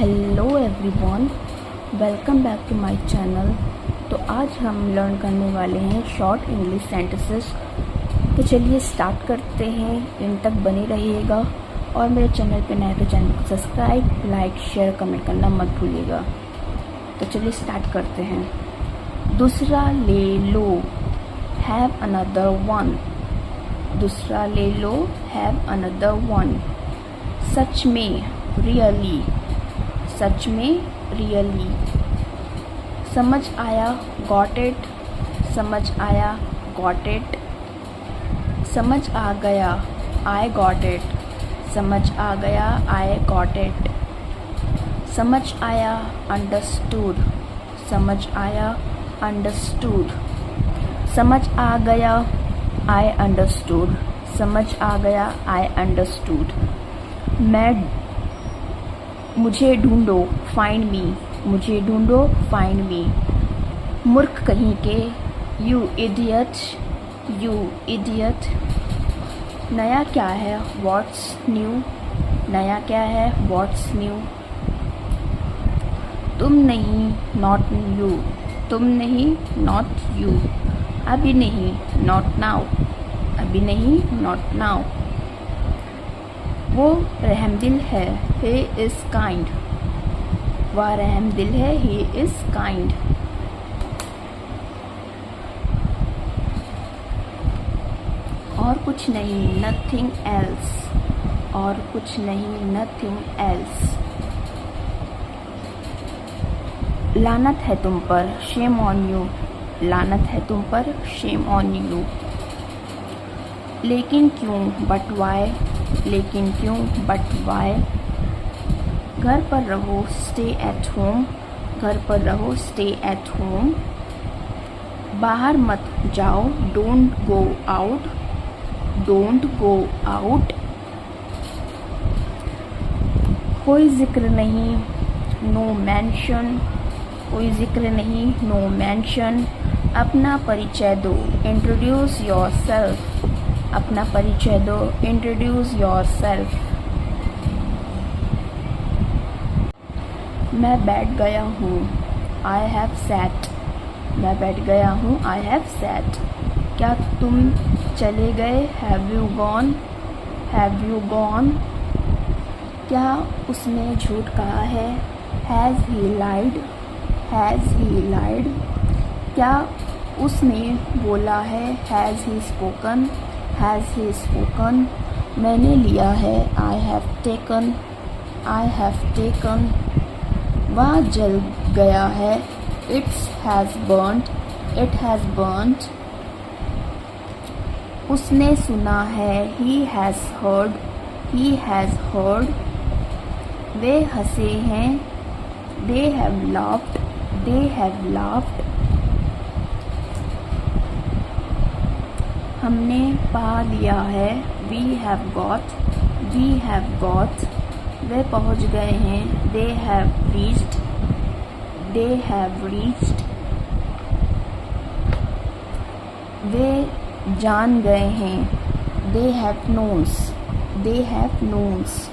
Hello everyone, welcome back to my channel. तो आज हम लर्न करने वाले हैं शॉर्ट इंग्लिश सेंटेंसेस। तो चलिए स्टार्ट करते हैं। इन तक बने रहिएगा और मेरे चैनल पे नए तो चैनल को सब्सक्राइब, लाइक, शेयर, कमेंट करना मत भूलिएगा। तो चलिए स्टार्ट करते हैं। दूसरा ले लो, हैव अनदर वन। दूसरा ले लो, हैव अनदर वन। सच में, रियली। सच में, रियली। समझ आया, गॉट इट। समझ आया, गॉट इट। समझ आ गया, आई गॉट इट। समझ आ गया, आई गॉट इट। समझ आया, अंडरस्टूड। समझ आया, अंडरस्टूड। समझ आ गया, आई अंडरस्टूड। समझ आ गया, आई अंडरस्टूड। मुझे ढूंढो, फाइंड मी। मुझे ढूंढो, फाइंड मी। मूर्ख कहीं के, यू इडियट। You idiot. नया क्या है, व्हाट्स न्यू। नया क्या है, व्हाट्स न्यू। तुम नहीं, नॉट यू। तुम नहीं, नॉट यू। अभी नहीं, नॉट नाउ। अभी नहीं, नॉट नाउ। वो रहमदिल है, he is kind। वह रहमदिल है, he is kind। और कुछ नहीं, nothing else। और कुछ नहीं, nothing else। लानत है तुम पर, shame on you। लानत है तुम पर, shame on you। लेकिन क्यों, but why। लेकिन क्यों, बट वाई। घर पर रहो, स्टे एट होम। घर पर रहो, स्टे एट होम। बाहर मत जाओ, don't go out. Don't go out. कोई जिक्र नहीं, नो मेंशन। कोई जिक्र नहीं, नो मेंशन। अपना परिचय दो, इंट्रोड्यूस योर सेल्फ। अपना परिचय दो, इंट्रोड्यूस योर सेल्फ। मैं बैठ गया हूँ, आई हैव सैट। मैं बैठ गया हूँ, आई हैव सैट। क्या तुम चले गए, have you gone. Have you gone. क्या उसने झूठ कहा है, has he light. Has he लाइड। क्या उसने बोला है, has he spoken. Has he spoken. मैंने लिया है, I have taken. I have taken. वह जल गया है, it's has burned. It has burned. उसने सुना है, he has heard. He has heard. वे हंसे हैं, they have laughed. They have laughed. हमने पा लिया है, we have got. We have got. वे पहुंच गए हैं, they have reached. They have reached. वे जान गए हैं, दे हैव नोन्स। They have नोन्स।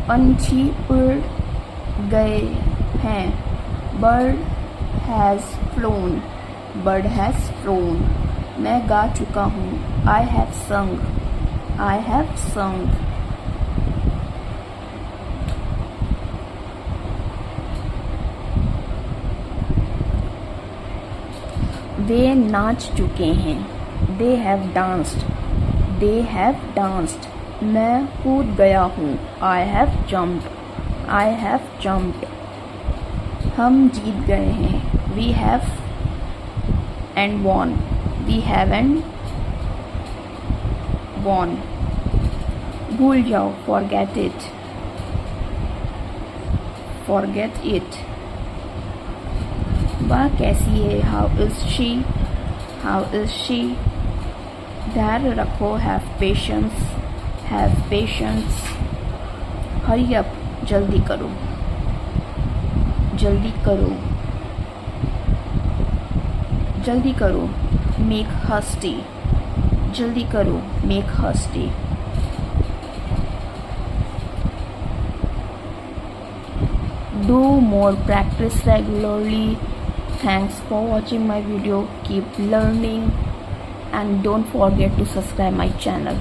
पंछी उड़ गए हैं, bird has phloem. Bird has phloem. मैं गा चुका हूँ, आई हैव संग। आई हैव संग। वे नाच चुके हैं, they have danced. They have danced. मैं कूद गया हूँ, I have jumped. I have jumped. हम जीत गए हैं, we have and won। We haven't won। भूल जाओ, forget it। forget it। वह कैसी है, how is she। how is she। धैर्य रखो, have patience। have patience। hurry up, जल्दी करो। जल्दी करो। जल्दी करो, मेक हस्टी। जल्दी करो, make हस्टी। Do more practice regularly. Thanks for watching my video. Keep learning and don't forget to subscribe my channel.